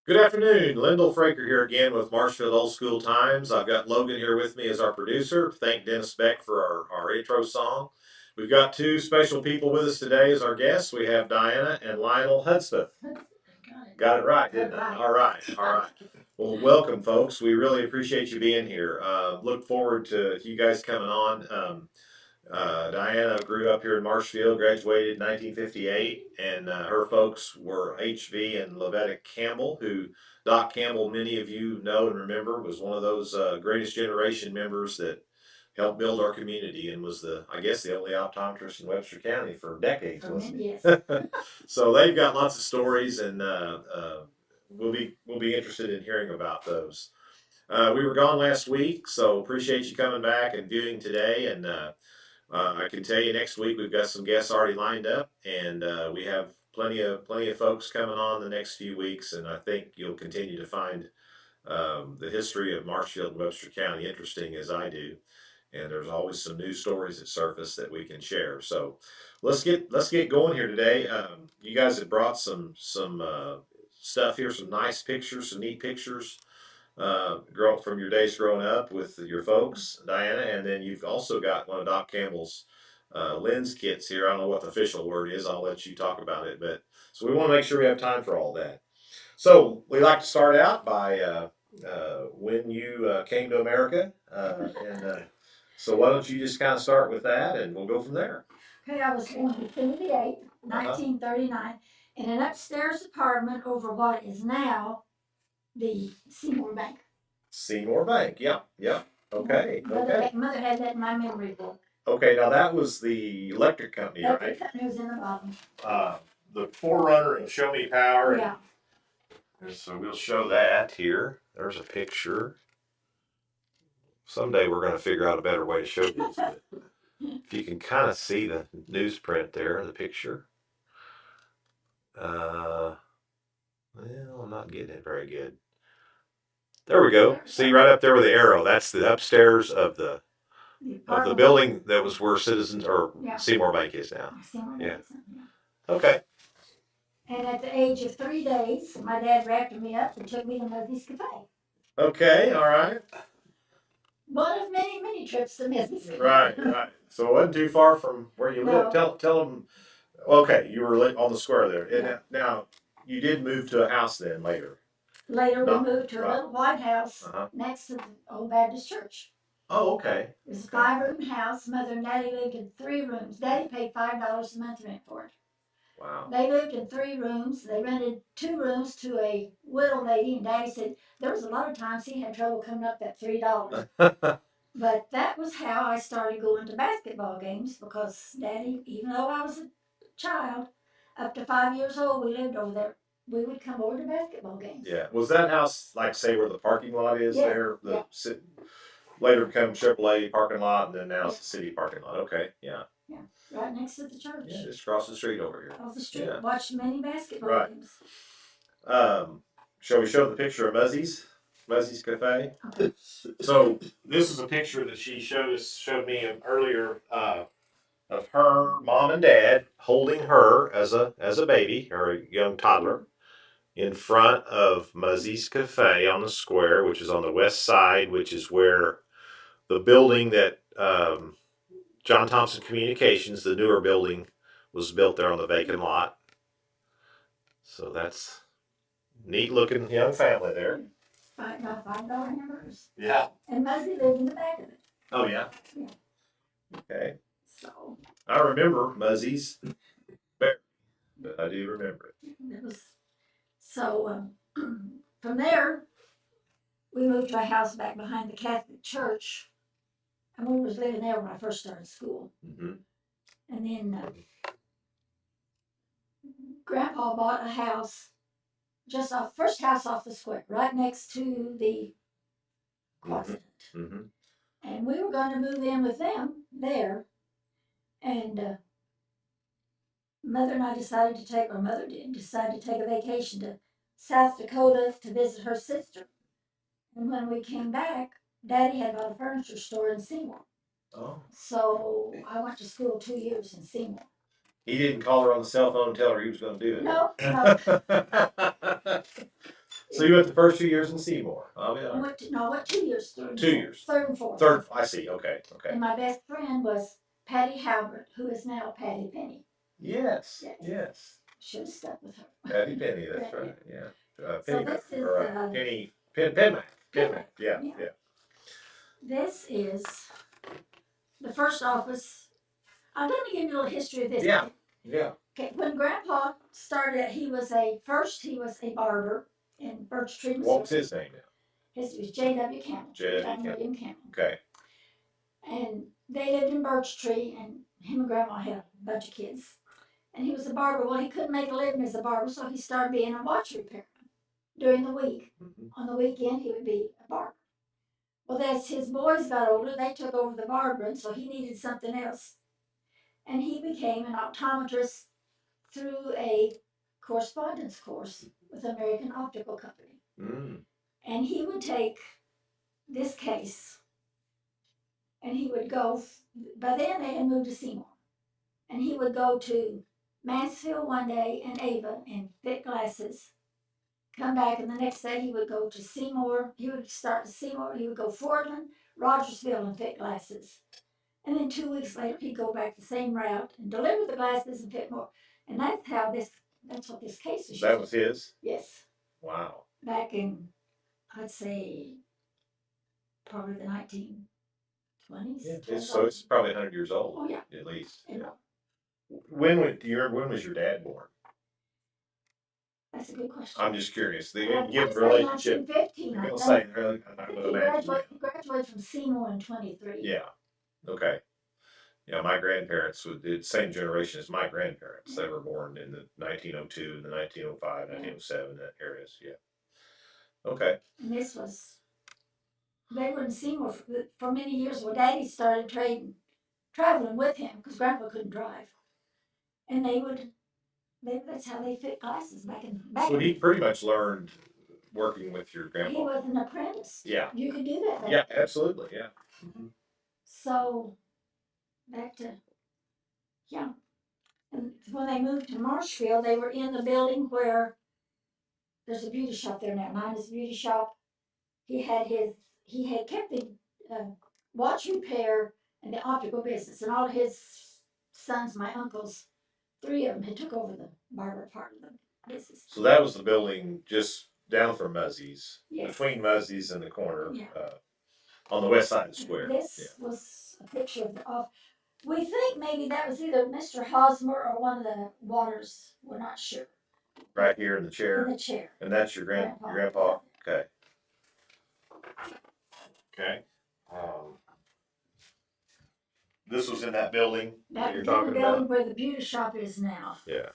Good afternoon, Lyndall Fraker here again with Marshfield Old School Times. I've got Logan here with me as our producer. Thank Dennis Beck for our intro song. We've got two special people with us today as our guests. We have Diana and Lionel Hudspeth. Got it right, didn't I? All right, all right. Well, welcome, folks. We really appreciate you being here. Look forward to you guys coming on. Diana grew up here in Marshfield, graduated in 1958, and her folks were HV and Lavetta Campbell, who Doc Campbell, many of you know and remember, was one of those greatest generation members that helped build our community and was I guess, the only optometrist in Webster County for decades, wasn't he? Yes. So they've got lots of stories, and we'll be interested in hearing about those. We were gone last week, so appreciate you coming back and viewing today, and I can tell you next week we've got some guests already lined up, and we have plenty of folks coming on the next few weeks, and I think you'll continue to find the history of Marshfield and Webster County interesting as I do, and there's always some new stories that surface that we can share. So let's get going here today. You guys have brought some stuff here, some nice pictures, some neat pictures grow from your days growing up with your folks, Diana, and then you've also got one of Doc Campbell's lens kits here. I don't know what the official word is. I'll let you talk about it, but so we want to make sure we have time for all that. So we like to start out by when you came to America, and so why don't you just kind of start with that, and we'll go from there. Okay, I was born in 58, 1939, in an upstairs apartment over what is now the Seymour Bank. Seymour Bank, yep, yep. Okay, okay. Mother had that in my memory book. Okay, now that was the electric company, right? Electric company was in the bottom. The forerunner of Show Me Power. Yeah. And so we'll show that here. There's a picture. Someday we're going to figure out a better way to show this. But if you can kind of see the newsprint there, the picture. Well, I'm not getting it very good. There we go. See right up there with the arrow. That's the upstairs of the building that was where Citizens or Seymour Bank is now. Yeah. Okay. And at the age of 3 days, my dad wrapped me up and took me to Murphy's Cafe. Okay, all right. One of many, many trips to Murphy's Cafe. Right, right. So it wasn't too far from where you live. Tell them. Okay, you were on the square there. And now you did move to a house then later. Later, we moved to a little white house next to the old Baptist church. Oh, okay. It was a 5-room house. Mother and Daddy lived in 3 rooms. Daddy paid $5 a month rent for it. Wow. They lived in 3 rooms. They rented 2 rooms to a widow lady, and Daddy said there was a lot of times he had trouble coming up that $3. But that was how I started going to basketball games, because Daddy, even though I was a child, up to 5 years old, we lived over there. We would come over to basketball games. Yeah. Was that house like, say, where the parking lot is there? Later become AAA parking lot, and then now it's the city parking lot. Okay. Yeah. Yeah. Right next to the church. Yeah, just across the street over here. Off the street. Yeah. Watched many basketball games. Shall we show the picture of Muzzy's Cafe? Okay. So this is a picture that she showed me earlier of her mom and dad holding her as a baby or a young toddler in front of Muzzy's Cafe on the square, which is on the west side, which is where the building that John Thompson Communications, the newer building, was built there on the vacant lot. So that's neat looking young family there. $5 hammers. Yeah. And Muzzy lived in the back of it. Oh, yeah? Yeah. Okay. So. I remember Muzzy's, but I do remember it. It was, so from there, we moved to a house back behind the Catholic church. And we was living there when I first started school. Mm-hmm. And then Grandpa bought a house, first house off the square, right next to the closet. Mm-hmm. And we were going to move in with them there. And Mother and I decided to take a vacation to South Dakota to visit her sister. And when we came back, Daddy had bought a furniture store in Seymour. Oh. So I went to school 2 years in Seymour. He didn't call her on the cell phone and tell her he was going to do it. No, no. So you went the first 2 years in Seymour. Oh yeah. I went 2 years. 2 years. Third and fourth. Third. I see. Okay. Okay. And my best friend was Patty Halbert, who is now Patty Penny. Yes. Yes. Should have stuck with her. Patty Penny. That's right. Yeah. So this is Penny Penmack. Penmack. Yeah. Yeah. Yeah. This is the first office. I'm going to give you a little history of this. Yeah. Yeah. Okay, when Grandpa started, he was a barber in Birch Tree, Missouri. What was his name now? His was J.W. Campbell. J.W. William Campbell. Okay. And they lived in Birch Tree, and him and Grandma had a bunch of kids. And he was a barber. Well, he couldn't make a living as a barber, so he started being a watch repairman during the week. On the weekend, he would be a barber. Well, as his boys got older, they took over the barbering, so he needed something else. And he became an optometrist through a correspondence course with American Optical Company. And he would take this case, and he would go, by then they had moved to Seymour, and he would go to Mansfield one day and Ava and fit glasses, come back, and the next day he would go to Seymour. He would start to Seymour, he would go Fordland, Rogersville, and fit glasses. And then 2 weeks later, he'd go back the same route and deliver the glasses and fit more. And that's what this case is. That was his? Yes. Wow. Back in, I'd say, probably the 1920s. Yeah. So it's probably 100 years old. Oh, yeah. At least. Yeah. Do you remember when was your dad born? That's a good question. I'm just curious. The give relationship. 1915. I'm gonna say, He graduated from Seymour in 23. Yeah. Okay. Yeah, my grandparents were the same generation as my grandparents. They were born in the 1902, the 1905, 1907, that areas. Yeah. Okay. And they were in Seymour for many years. Well, Daddy started traveling with him because Grandpa couldn't drive. And that's how they fit glasses back in. So he pretty much learned working with your grandpa. He was an apprentice. Yeah. You could do that. Yeah, absolutely. Yeah. So, back to, and when they moved to Marshfield, they were in the building where there's a beauty shop there now. Mine is a beauty shop. He had kept the watch repair and the optical business, and all his sons, my uncles, 3 of them had took over the barber part of the business. So that was the building just down from Muzzie's, yes. Between Muzzie's and the corner, on the west side of the square. This was a picture of the office. We think maybe that was either Mr. Hosmer or one of the Waters. We're not sure. Right here in the chair. In the chair. And that's your grandpa. Okay. Okay. This was in that building that you're talking about? Building where the beauty shop is now. Yeah.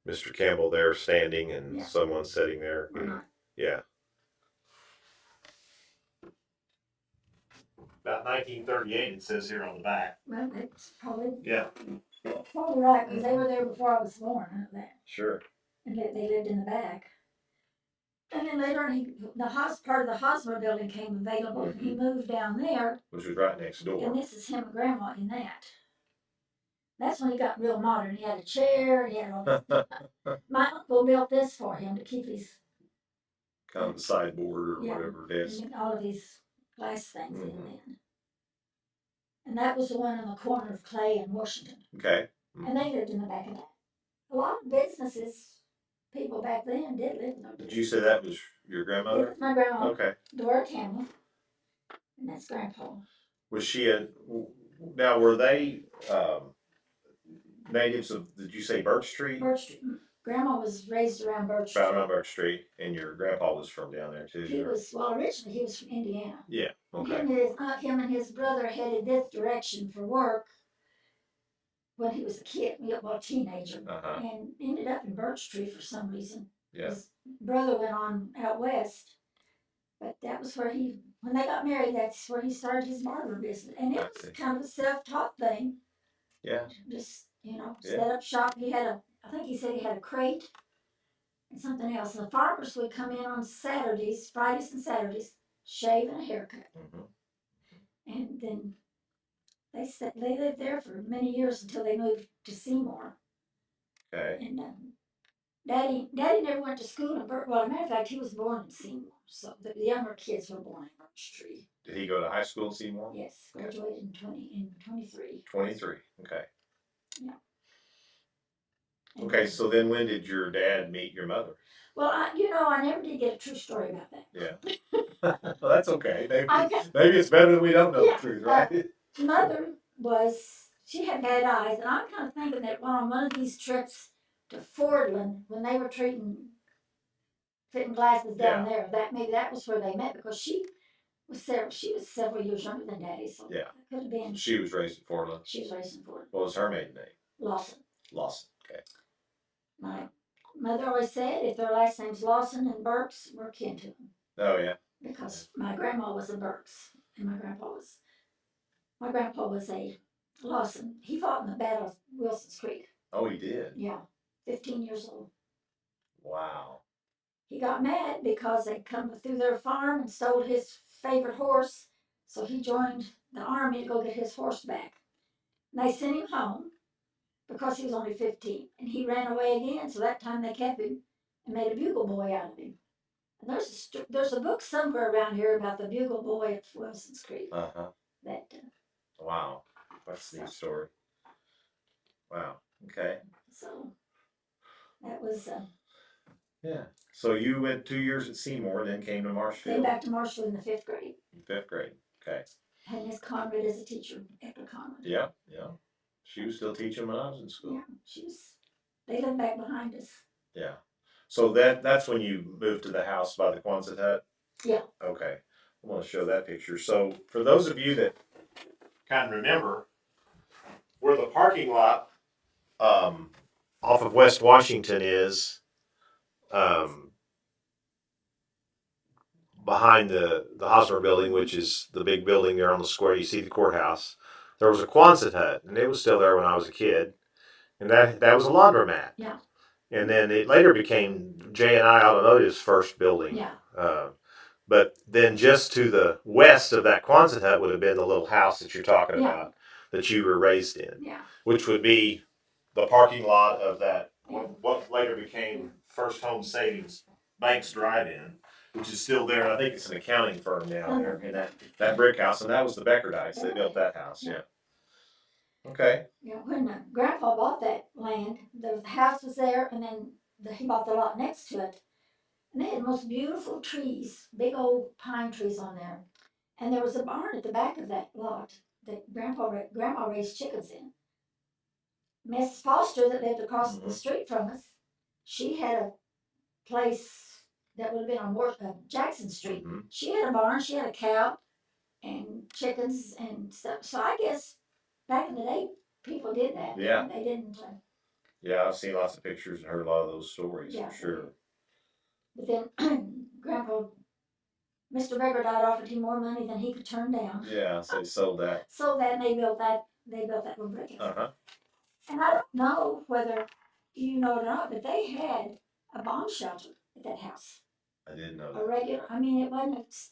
Mr. Campbell there standing and someone sitting there. Yeah. About 1938, it says here on the back. Well, that's probably probably right, because they were there before I was born. I know that. Sure. And they lived in the back. And then later on, part of the Hosmer building came available, and he moved down there. Which was right next door. And this is him and Grandma in that. That's when he got real modern. He had a chair. He had all this. My uncle built this for him to keep his kind of the sideboard or whatever it is. And all of these glass things in then. And that was the one on the corner of Clay and Washington. Okay. And they lived in the back of that. A lot of businesses, people back then did live in those. Did you say that was your grandmother? It was my grandma. Okay. Dora Campbell. And that's Grandpa. Was she now were they natives of, did you say Birch Street? Birch Street. Grandma was raised around Birch Street. Around Birch Street, and your grandpa was from down there too. Originally he was from Indiana. Yeah. Okay. And him and his brother headed this direction for work when he was a kid, a teenager, and ended up in Birch Tree for some reason. Yeah. His brother went on out west, but that was where when they got married, that's where he started his barber business, and it was kind of a self-taught thing. Yeah. Just set up shop. I think he said he had a crate and something else. And the farmers would come in on Saturdays, Fridays and Saturdays, shave and a haircut. And then they lived there for many years until they moved to Seymour. Okay. And Daddy never went to school in Well, as a matter of fact, he was born in Seymour, so the younger kids were born in Birch Tree. Did he go to high school in Seymour? Yes, graduated in 23. 23. Okay. Yeah. Okay, so then when did your dad meet your mother? Well, I never did get a true story about that. Yeah. Well, that's okay. Maybe it's better that we don't know the truth, right? Mother she had bad eyes, and I'm kind of thinking that on one of these trips to Fordland, when they were fitting glasses down there, that maybe that was where they met, because she was several years younger than Daddy, so Yeah. Could have been. She was raised in Fordland. She was raised in Fordland. What was her maiden name? Lawson. Lawson. Okay. My mother always said if their last name's Lawson and Burks, we're kin to them. Oh yeah. Because my grandma was a Burks, and my grandpa was a Lawson. He fought in the Battle of Wilson's Creek. Oh, he did. Yeah, 15 years old. Wow. He got mad because they come through their farm and stole his favorite horse, so he joined the army to go get his horse back. And they sent him home because he was only 15, and he ran away again. So that time they kept him and made a bugle boy out of him. And there's a book somewhere around here about the bugle boy at Wilson's Creek. That. Wow, that's a neat story. Wow. Okay. So that was. Yeah. So you went 2 years at Seymour, and then came to Marshfield. Came back to Marshfield in the 5th grade. 5th grade. Okay. Had Miss Conrad as a teacher, Edgar Conrad. Yeah, yeah. She was still teaching when I was in school. Yeah, she was. They lived back behind us. Yeah. So that's when you moved to the house by the Quonset hut? Yeah. Okay. I want to show that picture. So for those of you that kind of remember, where the parking lot off of West Washington is, behind the Hosmer building, which is the big building there on the square, you see the courthouse. There was a Quonset hut, and it was still there when I was a kid, and that was a laundromat. Yeah. And then it later became J and I Automotive's first building. Yeah. But then just to the west of that Quonset hut would have been the little house that you're talking about that you were raised in. Yeah. Which would be the parking lot of that, what later became First Home Savings Bank's drive-in, which is still there. I think it's an accounting firm now there in that brick house, and that was the Beckerdites. They built that house. Yeah. Okay. Yeah, when Grandpa bought that land, the house was there, and then he bought the lot next to it. And they had the most beautiful trees, big old pine trees on there. And there was a barn at the back of that lot that Grandma raised chickens in. Miss Foster, that lived across the street from us, she had a place that would have been on Jackson Street. Mm-hmm. She had a barn, she had a cow and chickens and stuff. So I guess back in the day, people did that. Yeah. They didn't. Yeah, I've seen lots of pictures and heard a lot of those stories, Yeah. for sure. But then Mr. Beggar offered him more money than he could turn down. Yeah, so he sold that. So then they built that little brick house. And I don't know whether you know it or not, but they had a bomb shelter at that house. I didn't know that. A regular,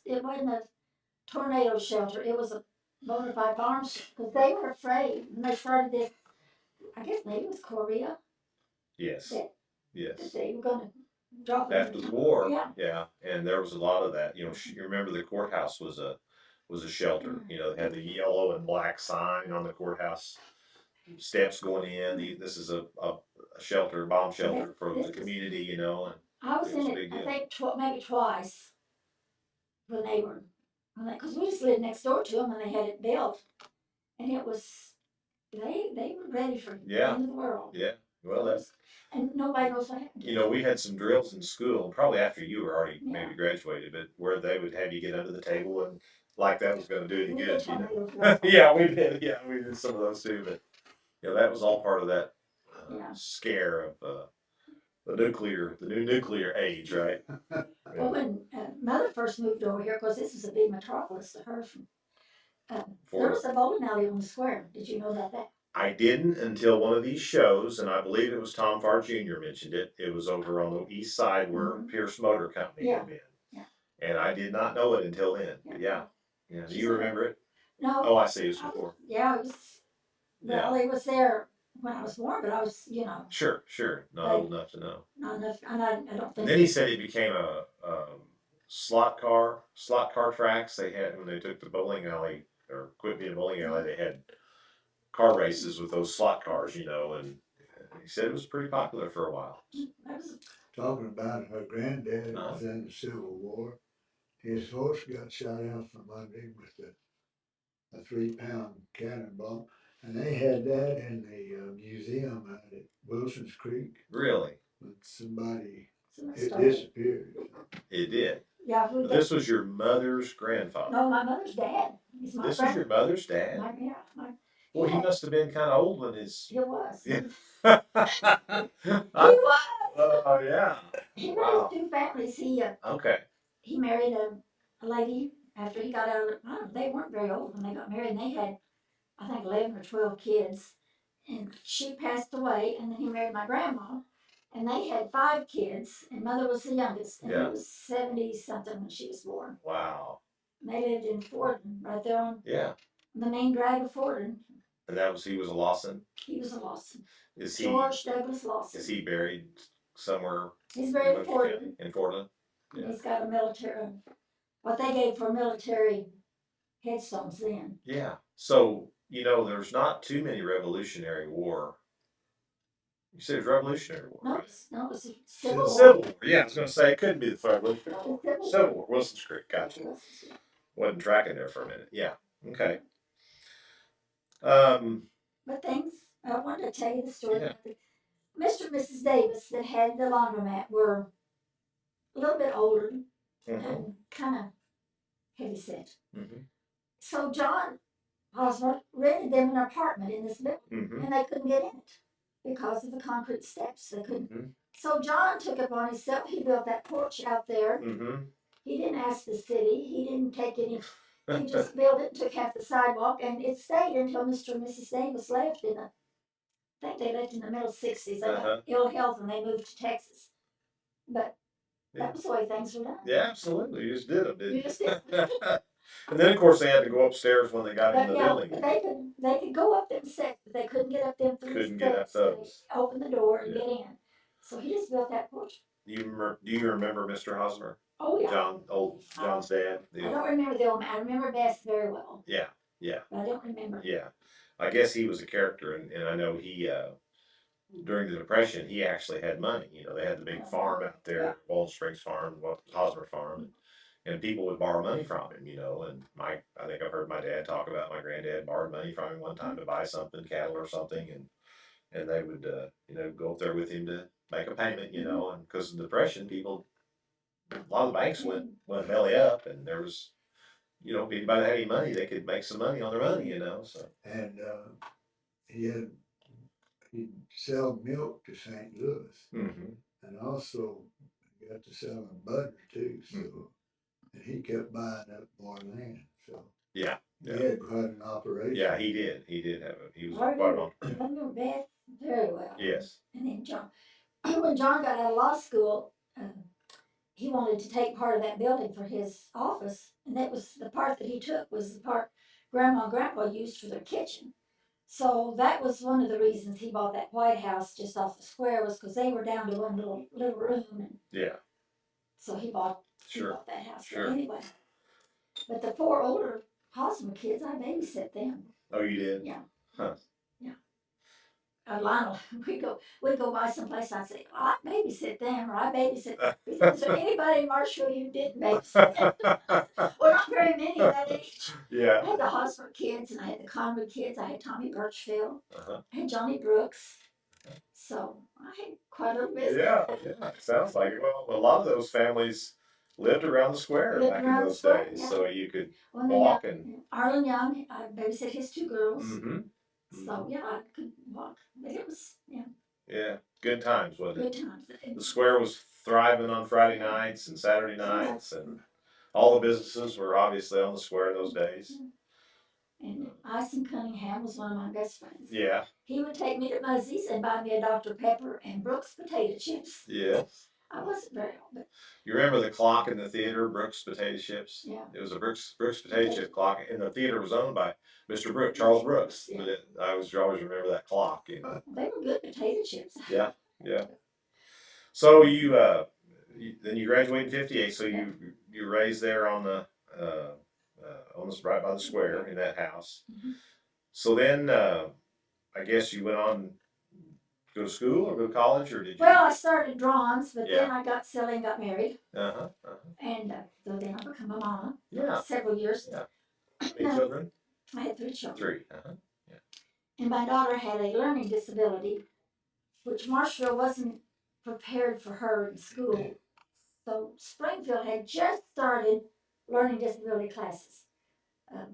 it wasn't a tornado shelter. It was a bona fide bomb shelter, because they were afraid when they started this. I guess maybe it was Korea. Yes. Yes. That they were going to drop after the war. Yeah. Yeah, and there was a lot of that. You know, you remember the courthouse was a shelter. You know, they had the yellow and black sign on the courthouse steps going in. This is a shelter, bomb shelter for the community. You know, and I was in it. I think maybe twice when they were, because we just lived next door to them and they had it built, and it was they were ready for the end of the world. Yeah. Well, that's. And nobody knows what happened. You know, we had some drills in school, probably after you were already maybe graduated, but where they would have you get under the table and like that was going to do any good. You know? Yeah, we did. Yeah, we did some of those too. But you know, that was all part of that scare of the new nuclear age, right? Well, when Mother first moved over here, because this was a big metropolis to her, there was a bowling alley on the square. Did you know that? I didn't until one of these shows, and I believe it was Tom Farr Jr. mentioned it. It was over on the east side where Pierce Motor Company had been. Yeah. And I did not know it until then. But yeah. Do you remember it? No. Oh, I see. It was before. Yeah, it was. The alley was there when I was born, but I was, Sure, sure. Not they, old enough to know. not enough, and I don't And think. then he said he became a slot car tracks. They had when they took the bowling alley or quit being a bowling alley. They had car races with those slot cars, and he said it was pretty popular for a while. That was, Talking about her granddad Uh-huh. was in the Civil War. His horse got shot out from under him with a 3-pound cannonball, and they had that in the museum out at Wilson's Creek. Really? But somebody it started. disappeared. It did. Yeah, But this was your mother's grandfather. No, my mother's dad. He's my This was your mother's dad. Well, he must have been kind of old when his. He was. Yeah. He was. Oh yeah. He Wow. raised two families. Okay. He married a lady after he got out of. I don't know, they weren't very old when they got married, and they had, I think, 11 or 12 kids. And she passed away, and then he married my grandma, and they had 5 kids, and mother was the youngest, and he was 70 something when she was born. Wow. And they lived in Fordon, right there on Yeah. the main drag of Fordon. And he was a Lawson. He was a Lawson. Is George Douglas Lawson. Is he baried somewhere? He's buried in Fordon. In Fordon. Yeah. He's got a military, what they gave for military headstones then. Yeah. So, there's not too many Revolutionary War. You said it was Revolutionary War. No, right? no, it's Civil War. Civil War. Yeah, I was going to say it couldn't be the Revolutionary War. Civil War. Wilson's Creek. Gotcha. Wasn't tracking there for a minute. Yeah. Okay. But things, I wanted to tell you the story. Yeah. Mr. and Mrs. Davis that had the laundromat were a little bit older and kind of heavy set. So John Osborne rented them an apartment in this building, and they couldn't get in it because of the concrete steps. They couldn't. So John took it upon himself. He built that porch out there. He didn't ask the city. He didn't take any. He just built it, took half the sidewalk, and it stayed until Mr. and Mrs. Davis left I think they left in the middle 60s. They got ill health and they moved to Texas. But that was the way things were done. Yeah, absolutely. You just did them, didn't you? Just did. And then, of course, they had to go upstairs when they got in the building. They could go up them steps, but they couldn't get up them three steps. Couldn't get up those. They opened the door and get in. So he just built that porch. Do you remember Mr. Hosmer? Oh yeah. John's dad. I don't remember the old man. I remember Bess very well. Yeah, yeah. But I don't remember. Yeah, I guess he was a character, and I know he during the Depression he actually had money. They had the big farm out there, Walden Springs Farm, Hosmer Farm, and people would borrow money from him. And I think I've heard my dad talk about my granddad borrowed money from him one time to buy something, cattle or something, and they would go up there with him to make a payment. And because of the Depression, a lot of the banks went belly up, and there was, anybody that had any money, they could make some money on their money, so. And he'd sell milk to St. Louis, and also got to selling butter too. So, and he kept buying up more land. So yeah, he had quite an operation. Yeah, he did. He did have it. He was quite on. I remember Beth very well. Yes. And then John, when John got out of law school, he wanted to take part of that building for his office, and that was the part that he took was the part Grandma and Grandpa used for their kitchen. So that was one of the reasons he bought that White House just off the square was because they were down to one little room, and so he bought that house. Sure. But anyway, but the 4 older Hosmer kids, I babysat them. Oh, you did? Yeah. Huh. Yeah. Lionel, we'd go by someplace. I'd say, well, I babysit them, or I babysit. Is there anybody in Marshfield you didn't babysit? Well, not very many that age. Yeah. I had the Hosmer kids, and I had the Conwood kids. I had Tommy Birchfield. I had Johnny Brooks. So I had quite a little business. Yeah. Sounds like it. Well, a lot of those families lived around the square back in those days, so you could walk and. Arlen Young, I babysat his 2 girls. So yeah, I could walk, but it was Yeah, good times, wasn't it? Good times. The square was thriving on Friday nights and Saturday nights, and all the businesses were obviously on the square those days. And Ison Cunningham was one of my best friends. Yeah. He would take me to Muzzy's and buy me a Dr. Pepper and Brooks potato chips. Yes. I wasn't very old, but You remember the clock in the theater, Brooks Potato Chips? yeah. It was a Brooks Potato Chip clock, and the theater was owned by Mr. Brooks, Charles Brooks. Yeah. But I always remember that clock. You know? They were good potato chips. Yeah, yeah. So then you graduated in '58. So you raised there on this right by the square in that house. Mhm. So then I guess you went on to go to school or go to college, or did you? Well, I started drawings, but then Yeah. I got silly and got married, Uh-huh. and so then I became a mama for Yeah. several years. Yeah. Any No, children? I had 3 children. 3. Uh-huh. And my daughter had a learning disability, which Marshfield wasn't prepared for her in school. So Springfield had just started learning disability classes. A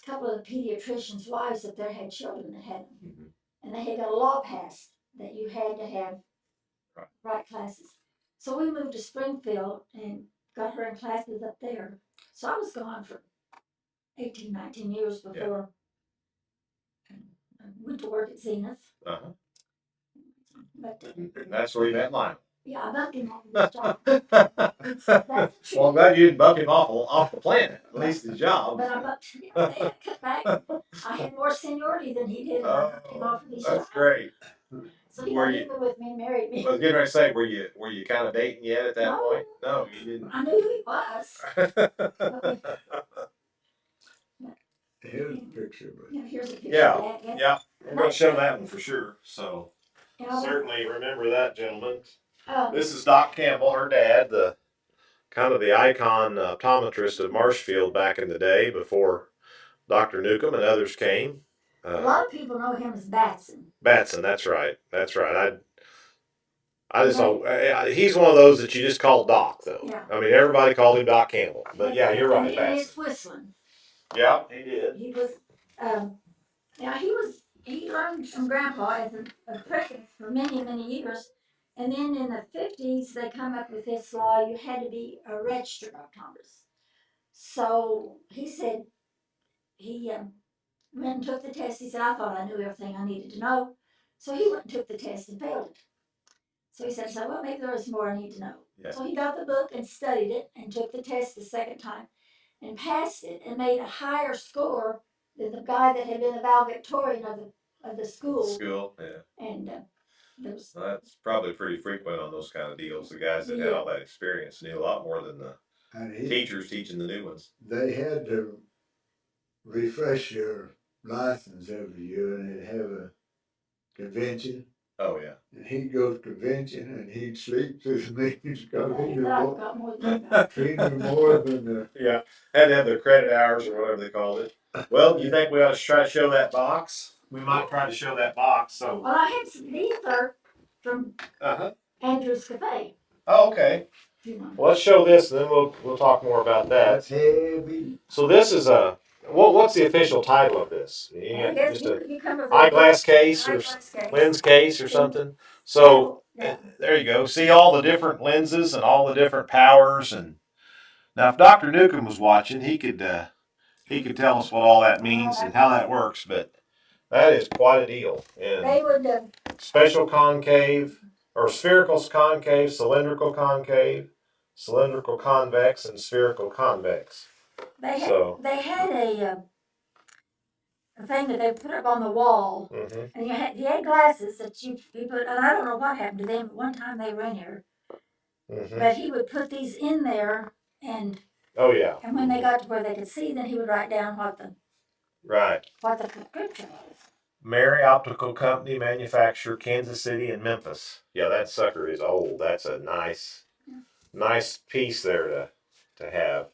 couple of the pediatricians' wives up there had children that had them. Mm-hmm. And they had got a law passed that you had to have right classes. So we moved to Springfield and got her in classes up there. So I was gone for 18, 19 years before I went to work at Zenith. Uh-huh. But That's where you met Lionel. yeah, I bumped him off his job. That's Well, I'm glad you didn't bump him off the planet. At least his job. But I bumped, they had cut back. I had more seniority than he did, and I bumped him off of his job. That's great. So he got even with me and married me. I was getting ready to say, were you kind of dating yet at that point? No, you didn't. I knew who he was. Here's a picture, but Yeah, here's a picture Yeah, of that. Yes. yeah. We're going to show that one for sure. So You know, certainly remember that gentleman. um, This is Doc Campbell, her dad, the kind of the icon optometrist of Marshfield back in the day before Dr. Newcomb and others came. a lot of people know him as Batson. Batson, that's right. That's right. I just don't. He's one of those that you just call Doc, though. Yeah. I mean, everybody called him Doc Campbell, but yeah, you're right. And he's Batson. whistling. Yeah, he did. He was, he learned from Grandpa as an apprentice for many, many years. And then in the 50s, they come up with this law, you had to be a registered optometrist. So he said, he went and took the test. He said, I thought I knew everything I needed to know. So he went and took the test and failed it. So he said, well, maybe there is more I need to know. Yeah. So he got the book and studied it and took the test the second time and passed it and made a higher score than the guy that had been the valedictorian of the school. School, yeah. And well, that's probably pretty frequent on those kind of deals. The guys that had all that experience knew a lot more than the teachers teaching the new ones. They had to refresh your license every year, and they'd have a convention. Oh yeah. And he'd go to convention, and he'd sleep through the meetings because he knew more than the yeah. Had to have their credit hours or whatever they called it. Well, you think we ought to try to show that box? We might try to show that box. So. Well, I had some. These are from Andrew's Cafe. Oh, okay. Well, let's show this, and then we'll talk more about that. That's heavy. So this is what's the official title of this? Just an eyeglass case or lens case or something. So there you go. See all the different lenses and all the different powers. And now, if Dr. Newcomb was watching, he could tell us what all that means and how that works. But that is quite a deal. And they would special concave or spherical concave, cylindrical concave, cylindrical convex, and spherical convex. They had a thing that they put up on the wall, and he had glasses that you put. And I don't know what happened to them. But one time they were in here, but he would put these in there, and and when they got to where they could see, then he would write down what the prescription was. Mary Optical Company, manufacturer, Kansas City and Memphis. Yeah, that sucker is old. That's a nice piece there to have.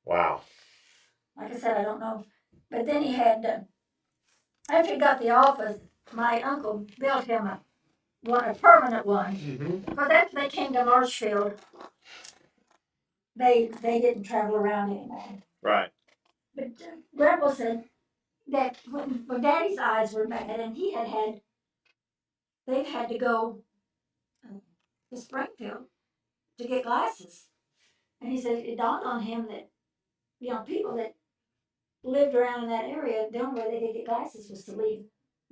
Wow. Like I said, I don't know. But then he had, after he got the office, my uncle built him a permanent one. Because after they came to Marshfield, they didn't travel around anymore. Right. But Grandpa said that when Daddy's eyes were bad and they've had to go to Springfield to get glasses. And he said it dawned on him that, people that lived around in that area, the only way they could get glasses was to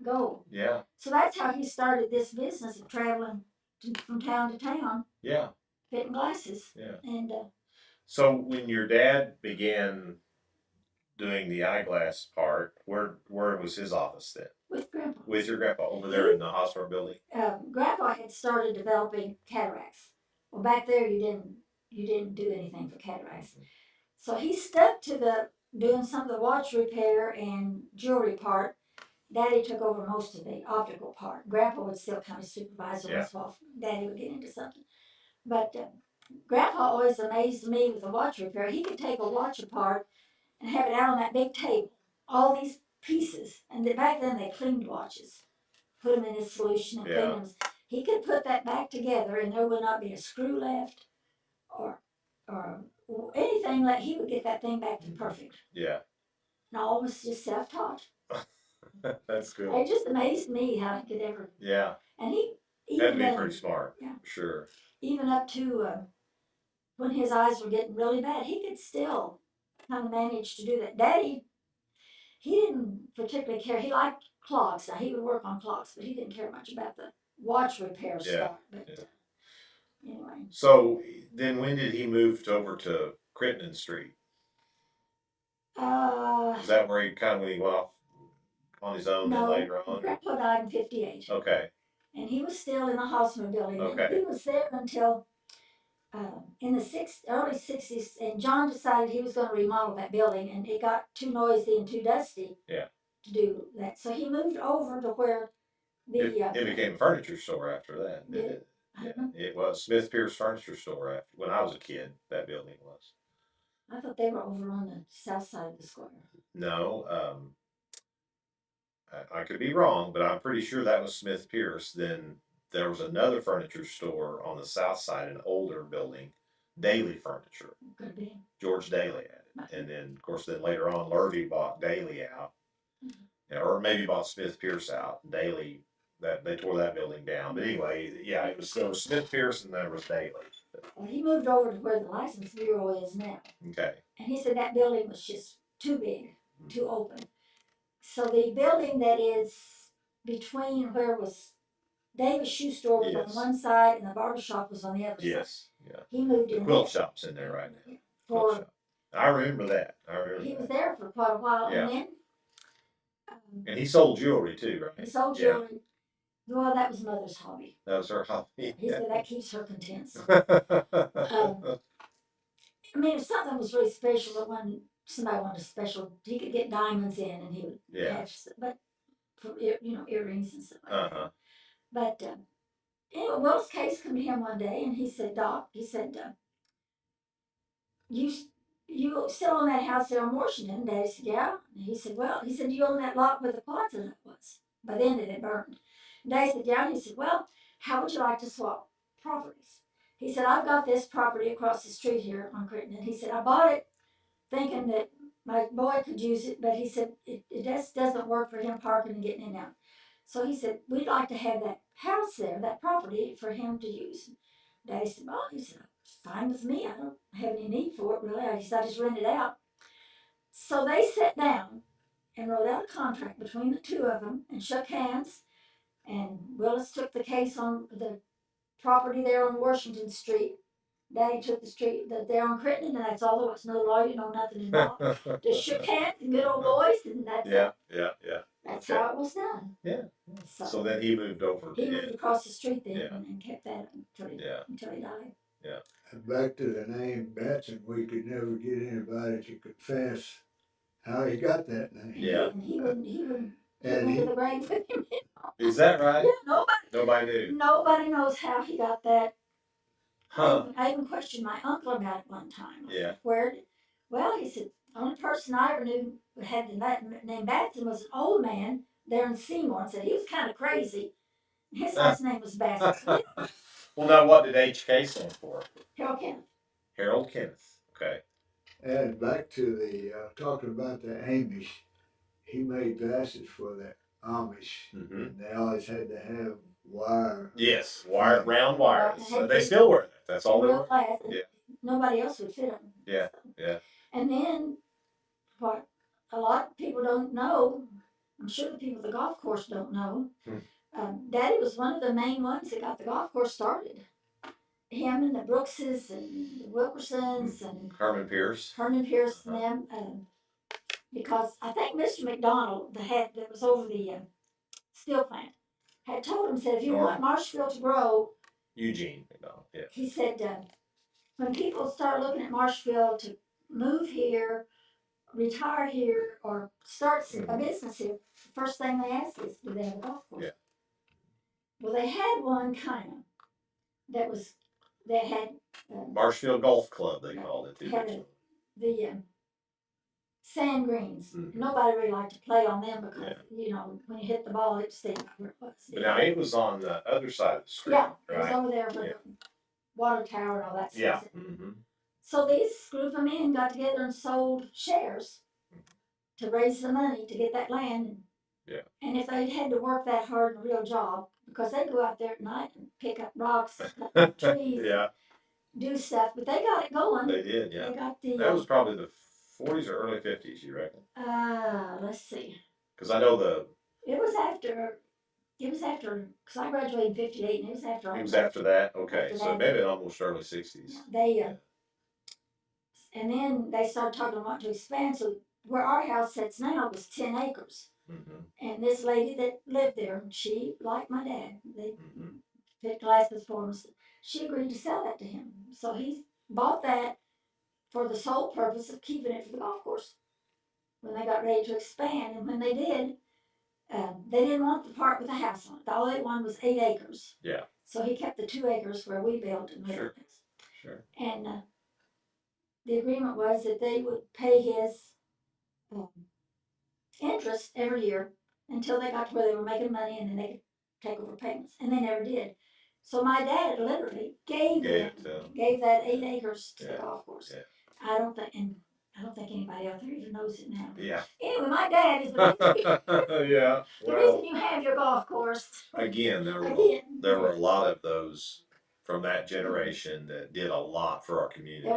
go. Yeah. So that's how he started this business of traveling from town to town Yeah. fitting glasses. Yeah. And So when your dad began doing the eyeglass part, where was his office then? with Grandpa. With your grandpa over there in the hospital building? Grandpa had started developing cataracts. Well, back there you didn't do anything for cataracts. So he stuck to the doing some of the watch repair and jewelry part. Daddy took over most of the optical part. Grandpa would still kind of supervise Yeah. once while Daddy would get into something. But Grandpa always amazed me with the watch repair. He could take a watch apart and have it out on that big table, all these pieces. And back then they cleaned watches, put them in his solution and clean them. He could put that back together and there would not be a screw left or anything. Like he would get that thing back to perfect. Yeah. And all was just self-taught. That's good. It just amazed me how he could ever. Yeah. And he That'd even be pretty smart. Yeah. Sure. Even up to when his eyes were getting really bad, he could still kind of manage to do that. Daddy, he didn't particularly care. He liked clocks. Now he would work on clocks, but he didn't care much about the watch repair stuff. But anyway. So then, when did he move over to Crittenden Street? Is that where he kind of when he went off on his own then later on? Grandpa died in '58. Okay. And he was still in the hospital building. Okay. And he was there until in the early '60s. And John decided he was going to remodel that building, and it got too noisy and too dusty. Yeah. To do that, so he moved over to where it became a furniture store after that, didn't it? Yeah, it was Smith Pierce Furniture Store after when I was a kid. That building was. I thought they were over on the south side of the square. No, I could be wrong, but I'm pretty sure that was Smith Pierce. Then there was another furniture store on the south side, an older building, Daly Furniture. Could be. George Daly had it, and then of course then later on, Lurvy bought Daly out. Or maybe bought Smith Pierce out. Daly, that they tore that building down. But anyway, yeah, there was Smith Pierce and there was Daly. Well, he moved over to where the license bureau is now. Okay. And he said that building was just too big, too open. So the building that is between where was Davis Shoe Store was on one side and the barber shop was on the other side. Yes, yeah. He moved the in quilt there. shop's in there right now. Quilt shop. I remember that. He was there for quite a while, Yeah. and then. And he sold jewelry too, right? He sold jewelry. Yeah. Well, that was Mother's hobby. That was her hobby. He said that keeps her content. I mean, if something was really special, but when somebody wanted a special, he could get diamonds in, and he would have, but for earrings and stuff like that. But anyway, Will's case came to him one day, and he said, "Doc," he said, "You still own that house there on Washington?" Daddy said, "Yeah." And he said, "Well," he said, "You own that lot where the closet was." By then it had burned. Daddy said, "Yeah." And he said, "Well, how would you like to swap properties?" He said, "I've got this property across the street here on Crittenden." And he said, "I bought it thinking that my boy could use it, but he said it just doesn't work for him parking and getting in and out." So he said, "We'd like to have that house there, that property, for him to use." Daddy said, "Well," he said, "it's fine with me. I don't have any need for it, really. I just rent it out." So they sat down and wrote out a contract between the two of them and shook hands. And Willis took the case on the property there on Washington Street. Daddy took the street there on Crittenden, and that's all there was. No lawyer, no nothing involved. Just shook hands and good old boys, and that's it. That's how it was done. Yeah. So then he moved over. He moved across the street then and kept that until he died. Yeah. And back to the name Batson, we could never get anybody to confess how he got that name. Yeah. And he wouldn't get into the grave with him. Is that right? Yeah, nobody knew. Nobody knows how he got that. Huh. I even questioned my uncle about it one time. Yeah. Well, he said, the only person I ever knew who had the name Batson was an old man there in Seymour. And said he was kind of crazy. His last name was Batson. Well, now what did HK stand for? Harold Kenneth. Harold Kenneth. Okay. And back to the talking about the Amish, he made glasses for the Amish. Mm-hmm. And they always had to have wire. Yes, round wires. They still wear that. That's all they wear. Yeah. Nobody else would fit them. Yeah, yeah. And then, what a lot of people don't know, I'm sure the people at the golf course don't know, Daddy was one of the main ones that got the golf course started. Him and the Brookses and the Wilkersons and Herman Pierce. Herman Pierce and them. Because I think Mr. McDonald, the head that was over the steel plant, had told him, said, if you want Marshfield to grow, Eugene McDonald, yeah. he said, when people start looking at Marshfield to move here, retire here, or start a business here, the first thing they ask is, do they have a golf course? Yeah. Well, they had one kind of that had Marshfield Golf Club, they called it. The sand greens. Mm-hmm. Nobody really liked to play on them because, when you hit the ball, it stayed where it was. But now it was on the other side of the street. Yeah, right? It was over there where the water tower and all that stuff. Yeah. Mm-hmm. So these group of men got together and sold shares to raise the money to get that land. Yeah. And if they had to work that hard in a real job, because they go out there at night and pick up rocks, cut up trees, yeah. do stuff, but they got it going. They did, yeah. They got the. That was probably the 40s or early 50s, you reckon? Let's see. Because I know It was after, because I graduated in 58, and it was after. It was after that? Okay, after so that. maybe almost early 60s. And then they started talking about to expand, so where our house sits now was 10 acres. Mm-hmm. And this lady that lived there, she, like my dad, they Mm-hmm. picked glasses for him. She agreed to sell that to him. So he bought that for the sole purpose of keeping it for the golf course when they got ready to expand. And when they did, they didn't want the part with the house on it. All they wanted was 8 acres. Yeah. So he kept the 2 acres where we built and lived. Sure. Sure. And the agreement was that they would pay his interest every year until they got to where they were making money, and then they could take over payments. And they never did. So my dad literally gave that 8 acres to the golf course. Yeah. I don't think anybody out there even knows it now. Yeah. Anyway, my dad is the yeah. The reason you have your golf course. Again, there were a lot of those from that generation that did a lot for our community.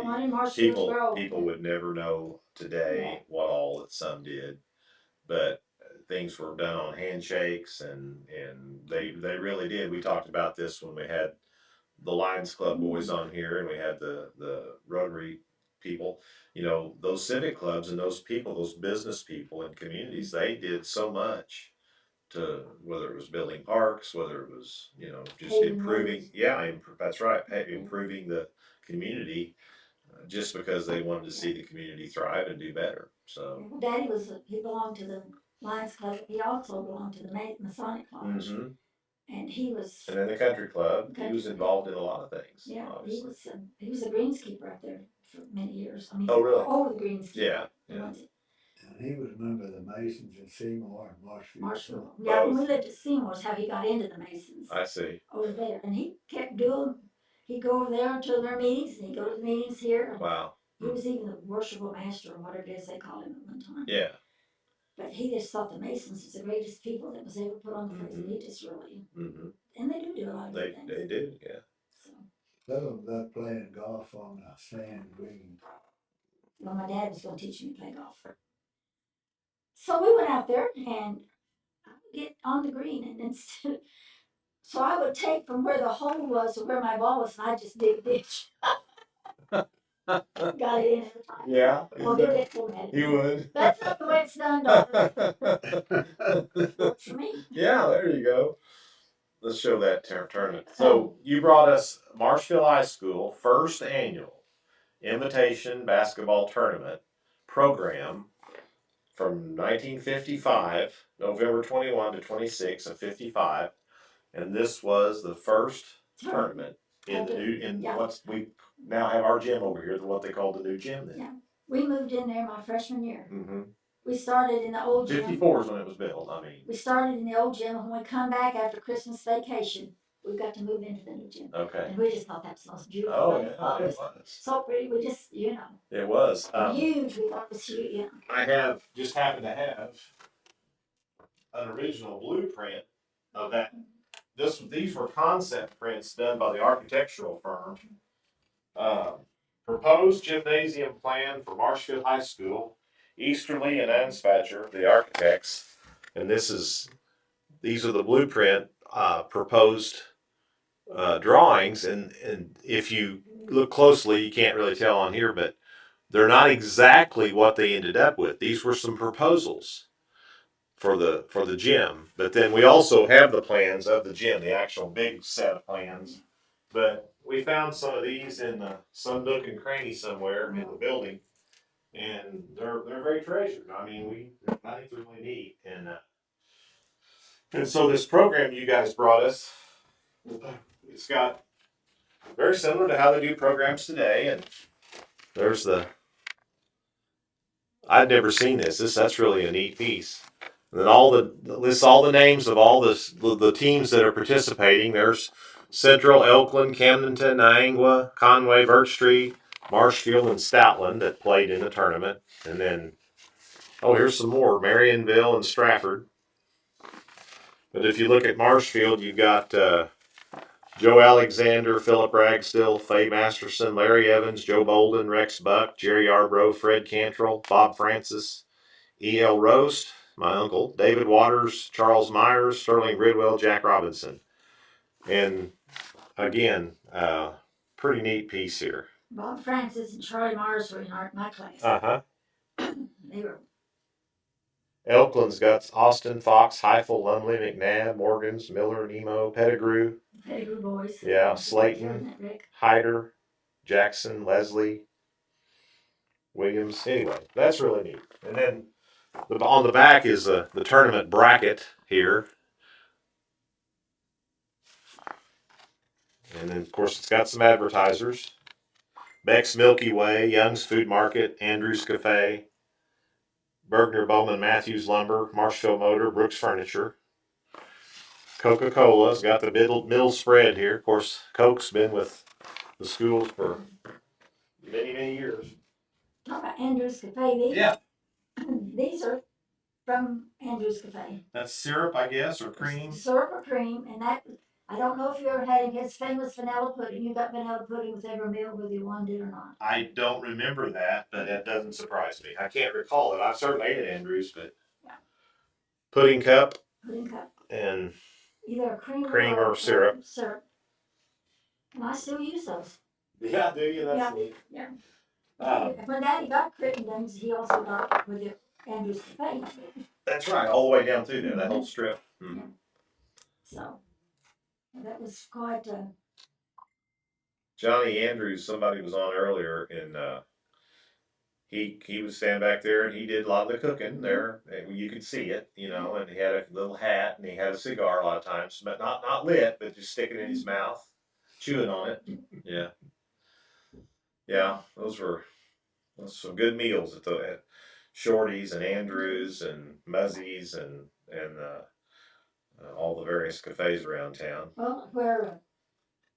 People would never know today what all that some did, but things were done on handshakes, and they really did. We talked about this when we had the Lions Club boys on here, and we had the Rotary people. Those civic clubs and those people, those business people and communities, they did so much to, whether it was building parks, whether it was, just improving. Yeah, that's right. Improving the community, just because they wanted to see the community thrive and do better. So Daddy he belonged to the Lions Club. He also belonged to the Masonic College. Mm-hmm. And he was. And in the country club, he was involved in a lot of things. Yeah, obviously. he was a greenskeeper up there for many years. I mean, oh really? Over the greenskeeper. Yeah. And he was a member of the Masons in Seymour and Marshfield. Marshfield. Yeah, when we lived at Seymour's, how he got into the Masons. I see. Over there, and he kept doing. He'd go over there to their meetings, and he'd go to the meetings here. Wow. He was even the worshipful master, or whatever it is they called him at one time. Yeah. But he just thought the Masons was the greatest people that was ever put on the face. He just really. And they do a lot of good things. They do, yeah. Some of them loved playing golf on a sand green. Well, my dad was going to teach me to play golf. So we went out there, and I would get on the green, and instead, so I would take from where the hole was to where my ball was, and I'd just dig a ditch. Got it in every time. Yeah. Well, he did for me. You would. That's not the way it's done, daughter. Works for me. Yeah, there you go. Let's show that tournament. So you brought us Marshfield High School first annual invitation basketball tournament program from 1955, November 21 to 26 of 55, and this was the first tournament in the new what we now have our gym over here, what they call the new gym. Then. Yeah, we moved in there my freshman year. Mm-hmm. We started in the old gym. 54 is when it was built. We started in the old gym, and when we come back after Christmas vacation, we got to move into the new gym. Okay. And we just thought that was the most beautiful. Oh yeah, it was. So pretty. We just, It was. Huge. We thought it was huge. I just happened to have an original blueprint of that. These were concept prints done by the architectural firm. Proposed gymnasium plan for Marshfield High School. Easterly and Anspacher, the architects, and these are the blueprint. proposed drawings, and if you look closely, you can't really tell on here, but they're not exactly what they ended up with. These were some proposals for the gym, but then we also have the plans of the gym, the actual big set of plans. But we found some of these in some nook and cranny somewhere in the building, and they're very treasured. I mean, I think they're really neat, and so this program you guys brought us, it's got very similar to how they do programs today, and there's the I'd never seen this. That's really a neat piece. And then lists all the names of all the teams that are participating. There's Central, Elkland, Camdenton, Niangua, Conway, Birch Street, Marshfield, and Stoutland that played in the tournament. And then, here's some more: Marionville and Stratford. But if you look at Marshfield, you've got Joe Alexander, Philip Ragstill, Faye Masterson, Larry Evans, Joe Bolden, Rex Buck, Jerry Yarbrough, Fred Cantrell, Bob Francis, E.L. Roast, my uncle, David Waters, Charles Myers, Sterling Gridwell, Jack Robinson. And again, pretty neat piece here. Bob Francis and Charlie Mars were in my class. Uh-huh. They were. Elkland's got Austin, Fox, Heifel, Lumley, McNabb, Morgans, Miller, Nemo, Pettigrew. Pettigrew boys. Yeah, Slayton, Hyder, Jackson, Leslie, Williams. Anyway, that's really neat. And then on the back is the tournament bracket here. And then, of course, it's got some advertisers. Beck's Milky Way, Young's Food Market, Andrew's Cafe, Bergner Bowman Matthews Lumber, Marshfield Motor, Brooks Furniture. Coca-Cola's got the middle spread here. Of course, Coke's been with the schools for many, many years. Talk about Andrew's Cafe. Yeah. These are from Andrew's Cafe. That's syrup, I guess, or cream. Syrup or cream, and that, I don't know if you ever had his famous vanilla pudding. You got vanilla pudding with every meal, whether you wanted it or not. I don't remember that, but that doesn't surprise me. I can't recall it. I've certainly ate at Andrews, but yeah. Pudding cup. Pudding cup. And either a cream or syrup. Syrup. And I still use those. Yeah, do you? That's neat. Yeah. When Daddy got Crittendens, he also got with the Andrew's Cafe. That's right, all the way down through there, that whole strip. Yeah. So that was quite Johnny Andrews, somebody was on earlier, and he was standing back there, and he did a lot of the cooking there. And you could see it, and he had a little hat, and he had a cigar a lot of times, but not lit, but just sticking in his mouth, chewing on it. Yeah. Yeah, those were some good meals at Shorty's and Andrews and Muzzy's and all the various cafes around town. well, where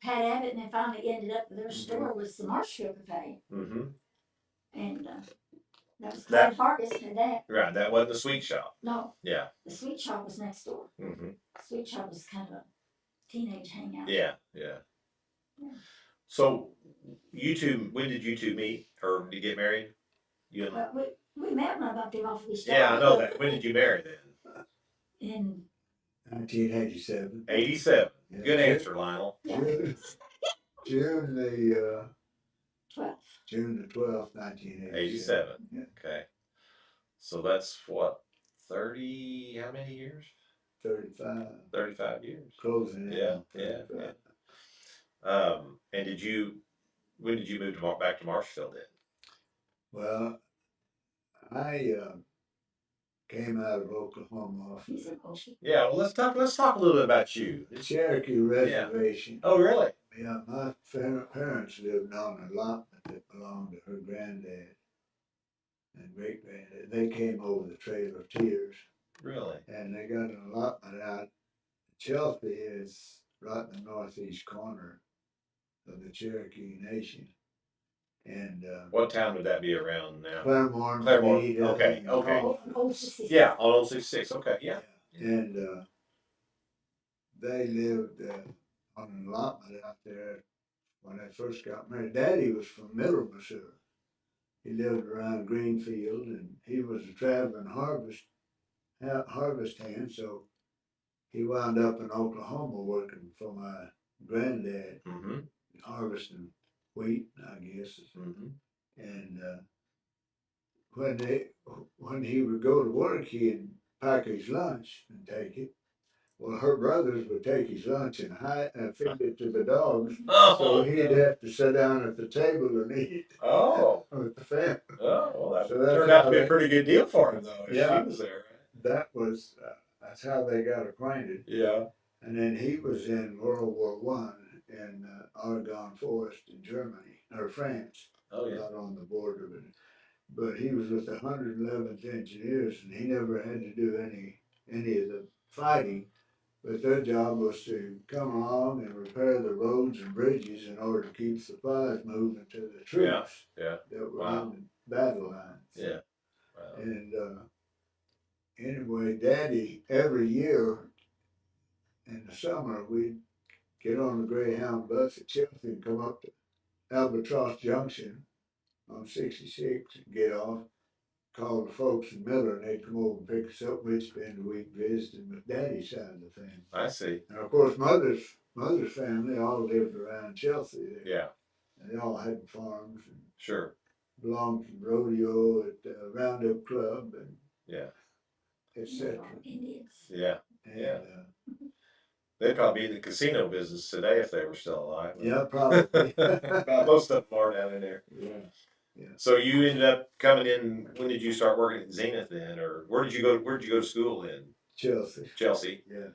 Pat Abbott and they finally ended up with their store was the Marshfield Cafe. Mm-hmm. And that was Clyde Hargis had that. Right, that wasn't the sweet shop. No. Yeah. The sweet shop was next door. Mm-hmm. The sweet shop was kind of a teenage hangout. Yeah. So, you two, when did you two meet, or did you get married? Well, we met when I bumped him off of his job. Yeah, I know that. When did you marry then? In 1987. 87. Yeah. Good answer, Lionel. Yeah. June the 12th. June the 12th, 1987. 87. Yeah. Okay. So that's what, 30, how many years? 35. 35 years. Closing in. Yeah. And when did you move back to Marshfield then? Well, I came out of Oklahoma off Yeah, well, let's talk a little bit about you. the Cherokee Reservation. Yeah. Oh, really? Yeah, my parents lived on an allotment that belonged to her granddad and great granddad. They came over the Trail of Tears. Really? And they got an allotment out. Chelsea is right in the northeast corner of the Cherokee Nation. And what town would that be around now? Claremore. Okay. Old 66. Yeah, on Old 66. Okay, yeah. And they lived on an allotment out there when they first got married. Daddy was from Middle Missouri. He lived around Greenfield, and he was a traveling harvest hand. So he wound up in Oklahoma working for my granddad, Mm-hmm. harvesting wheat, I guess. Mm-hmm. And when they when he would go to work, he'd pack his lunch and take it. Well, her brothers would take his lunch and hide and feed it to the dogs, so he'd have to sit down at the table and eat Oh. with the family. Oh, well, that So that's turned out how to be a they, pretty good deal for him, though, if Yeah. she was there. that was that's how they got acquainted. Yeah. And then he was in World War One in Argonne Forest in Germany or France, Oh, yeah. right on the border of it. But he was with the 111th Engineers, and he never had to do any of the fighting. But their job was to come along and repair the roads and bridges in order to keep supplies moving to the troops Yeah. that were Wow. on the battle lines. Yeah. Wow. And anyway, Daddy, every year in the summer, we'd get on the Greyhound bus at Chelsea and come up to Albatross Junction on 66 and get off, call the folks in Miller, and they'd come over and pick us up. We'd spend a week visiting with Daddy's side of the family. I see. And of course, Mother's family all lived around Chelsea there. Yeah. And they all had farms and Sure. belonged to the rodeo at the Roundup Club and Yeah. etc. Indians. Yeah. And, Yeah. They'd probably be in the casino business today if they were still alive. Yeah, probably. About most of them are down in there. Yeah. So you ended up coming in. When did you start working at Zenith then, or where did you go? Where did you go to school in? Chelsea. Chelsea. Yeah.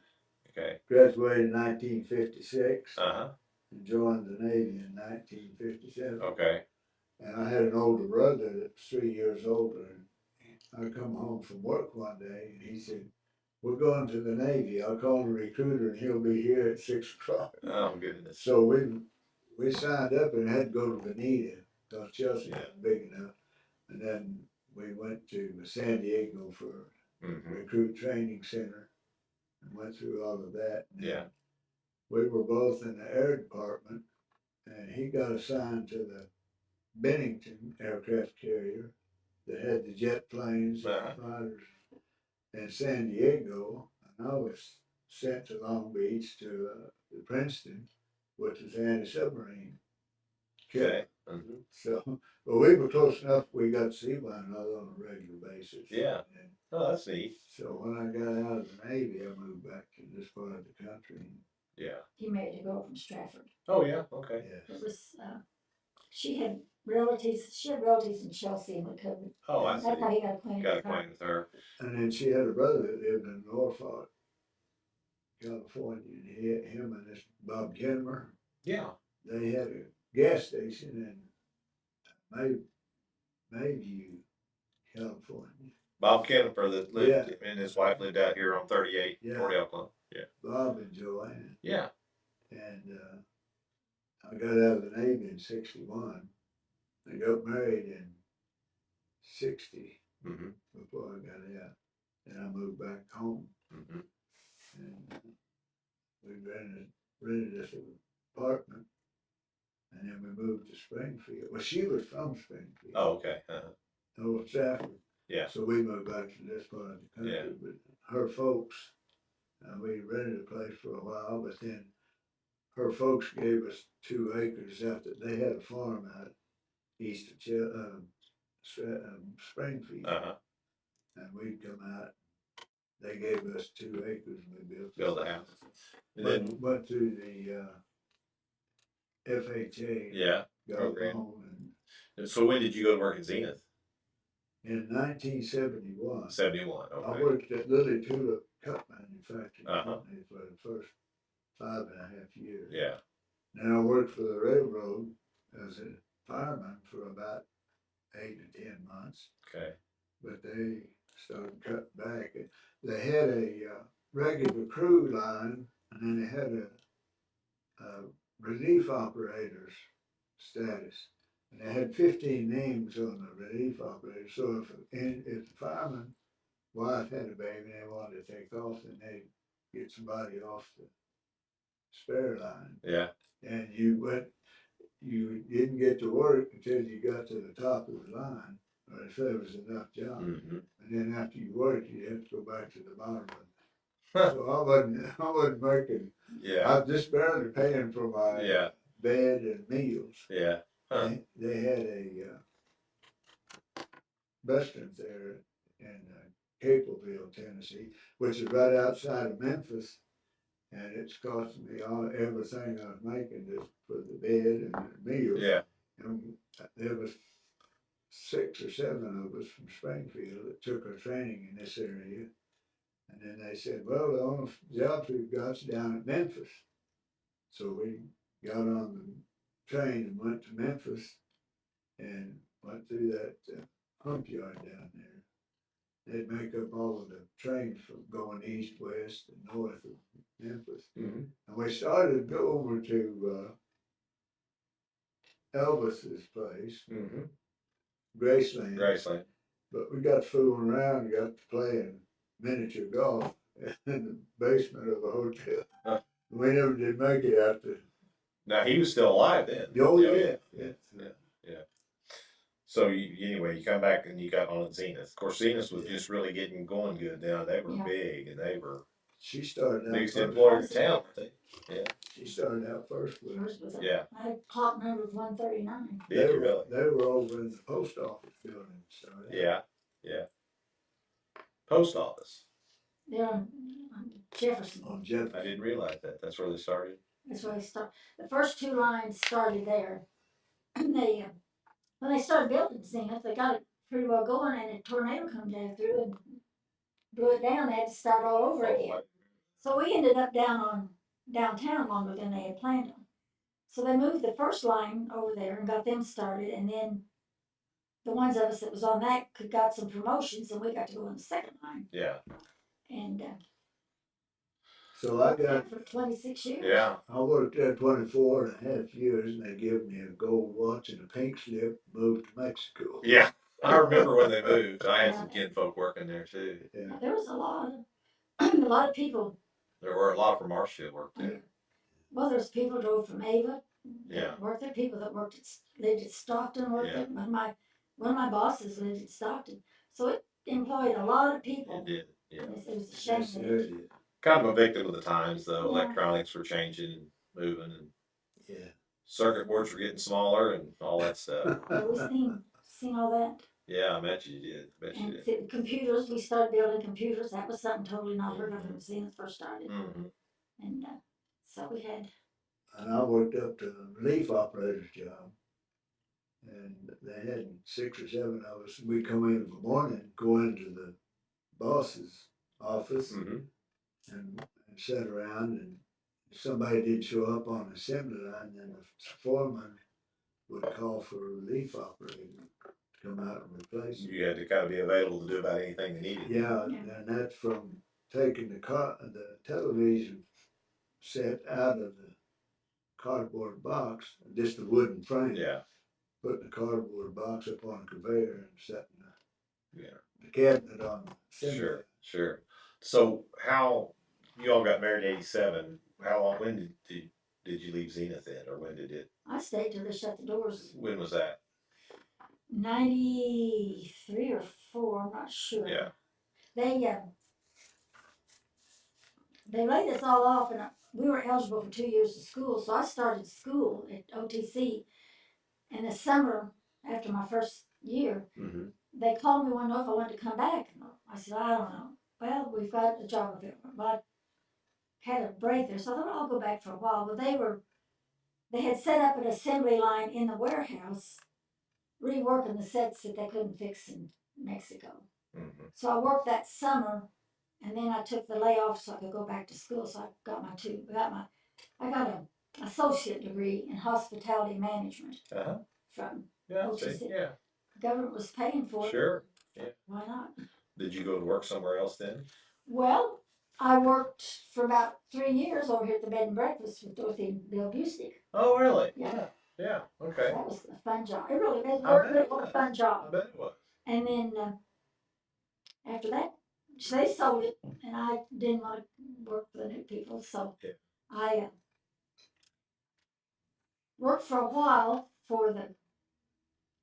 Okay. Graduated in 1956 Uh-huh. and joined the Navy in 1957. Okay. And I had an older brother that was 3 years older. And I come home from work one day and he said, "We're going to the Navy. I'll call the recruiter and he'll be here at 6 o'clock." Oh goodness. So we signed up and had to go to Bonita because Chelsea wasn't big enough. And then we went to San Diego for Mm-hmm. recruit training center and went through all of that. And Yeah. we were both in the air department, and he got assigned to the Bennington aircraft carrier that had the jet planes and the fighters in San Diego, and I was sent to Long Beach to Princeton, which was anti-submarine. Okay. Mm-hmm. So, but we were close enough. We got to see one another on a regular basis. Yeah. And Oh, that's neat. so when I got out of the Navy, I moved back to this part of the country. Yeah. He married a girl from Stratford. Oh yeah. Okay. Yeah. It was she had relatives. She had relatives in Chelsea and McCoven. Oh, I see. That's how he got acquainted. Got with her. acquainted with her. And then she had a brother that lived in Norfolk, California. And him and this Bob Kenmer, Yeah. they had a gas station in Mayview, California. Bob Kemper that lived Yeah. and his wife lived out here on 38 Yeah. Fort Elkland. Yeah. Bob and Joanne. Yeah. And I got out of the Navy in 61. I got married in 60 Mm-hmm. before I got out. And I moved back home. Mm-hmm. And we rented this apartment. And then we moved to Springfield. Well, she was from Springfield. Oh, okay. Uh-huh. North Stafford. Yeah. So we moved back to this part of the country. Yeah. But her folks, we rented a place for a while, but then her folks gave us 2 acres after they had a farm out east of Springfield. Uh-huh. And we'd come out. They gave us 2 acres and we Build a house. And Went, then went through the FHA. yeah. Got Program. a loan. And so when did you go to work at Zenith? In 1971. 71. I Okay. worked at Lily Tulip Cup Manufacturing Uh-huh. Company for the first 5.5 years. Yeah. Then I worked for the railroad as a fireman for about 8 to 10 months. Okay. But they started cutting back. They had a regular crew line, and then they had a relief operator's status. And they had 15 names on the relief operator. So if the fireman wife had a baby and they wanted to take off, then they'd get somebody off the spare line. Yeah. And you didn't get to work until you got to the top of the line, or if there was enough job. Mm-hmm. And then after you worked, you have to go back to the bottom of So I wasn't making, Yeah. I was just barely paying for my Yeah. bed and meals. Yeah. Huh. They had a restaurant there in Capleville, Tennessee, which is right outside of Memphis. And it's costing me everything I was making just for the bed and the meals. Yeah. And there was 6 or 7 of us from Springfield that took our training in this area. And then they said, well, the only jobs we've got is down at Memphis. So we got on the train and went to Memphis and went through that hump yard down there. They'd make up all of the trains from going east, west, and north of Memphis. Mm-hmm. And we started to go over to Elvis's place, Mm-hmm. Graceland. Graceland. But we got fooling around and got to playing miniature golf in the basement of a hotel. Huh. We never did make it out there. Now he was still alive then. Oh, yeah. yeah. Yeah. Yeah. Yeah. So anyway, you come back and you got on Zenith. Of course, Zenith was just really getting going good now. They were big and they were She started out biggest first. employer in town, I think. Yeah. She started out first with us. Yeah. My clock number was 139. Did you really? They were over in the post office building. Yeah. Yeah. Post office. They're on Jefferson. On Jefferson. I didn't realize that. That's where they started. That's where they started. The first 2 lines started there. And they, when they started building Zenith, they got it pretty well going, and a tornado come down through and blew it down. They had to start all over again. So we ended up downtown longer than they had planned on. So they moved the first line over there and got them started, and then the ones of us that was on that got some promotions, and we got to go on the second line. Yeah. And so I got for 26 years. Yeah. I worked there 24.5 years, and they gave me a gold watch and a pink slip. Moved to Mexico. Yeah. I remember when they moved. I had some kinfolk working there too. Yeah. There was a lot of people. There were a lot from Marshfield worked there. Well, there's people who drove from Ava. Yeah. Worked there. People that lived at Stockton worked there. One of my bosses lived at Stockton, so it employed a lot of people. It did. Yeah. It was a shame. Yes, it did. Kind of a victim of the times though. Yeah. Electronics were changing and moving, and Yeah. circuit boards were getting smaller and all that stuff. Yeah, we seen all that. Yeah, I bet you did. And the computers, we started building computers. That was something totally not heard of when Zenith first started. Mm-hmm. And so we had. And I worked up to the relief operator's job. And they had 6 or 7 of us. We'd come in the morning, go into the boss's office Mm-hmm. and sit around. And if somebody did show up on the assembly line, then the foreman would call for a relief operator to come out and replace him. You had to kind of be available to do about anything they needed. Yeah, and that's from taking the television set out of the cardboard box, just a wooden frame. Yeah. Putting the cardboard box up on a conveyor and setting Yeah. the cabinet on the assembly. Sure. So how you all got married in '87? How long? When did you leave Zenith then, or when did it? I stayed till they shut the doors. When was that? 93 or 4, I'm not sure. Yeah. They laid us all off, and we were eligible for 2 years of school, so I started school at OTC. And the summer, after my first year, Mm-hmm. they called me one day if I wanted to come back. And I said, I don't know. Well, we've got a job available. But I had a break there, so I thought I'll go back for a while. But they had set up an assembly line in the warehouse, reworking the sets that they couldn't fix in Mexico. Mm-hmm. So I worked that summer, and then I took the layoff so I could go back to school. So I got I got an associate degree in hospitality management from OTC. Yeah. The government was paying for it. Sure. Yeah. Why not? Did you go to work somewhere else then? Well, I worked for about 3 years over here at the bed and breakfast with Dorothy and Bill Bustick. Oh, really? Yeah. Yeah. Okay. That was a fun job. It really was a fun I job. bet it was. And then after that, they sold it, and I didn't want to work for the new people, so I worked for a while for the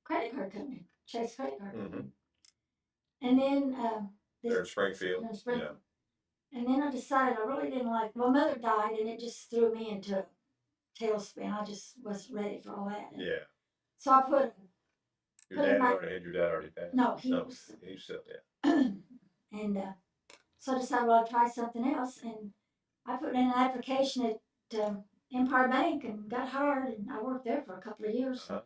credit card company, Chase Credit Card Company. And then There in Springfield. Yeah. And then I decided I really didn't like. My mother died, and it just threw me into a tailspin. I just wasn't ready for all that. Yeah. So I put Your put in dad my already had your dad already passed. no, he No, was, he was still dead. and so I decided well I'd try something else, and I put in an application at Empire Bank and got hired, and I worked there for a couple of years. Uh-huh.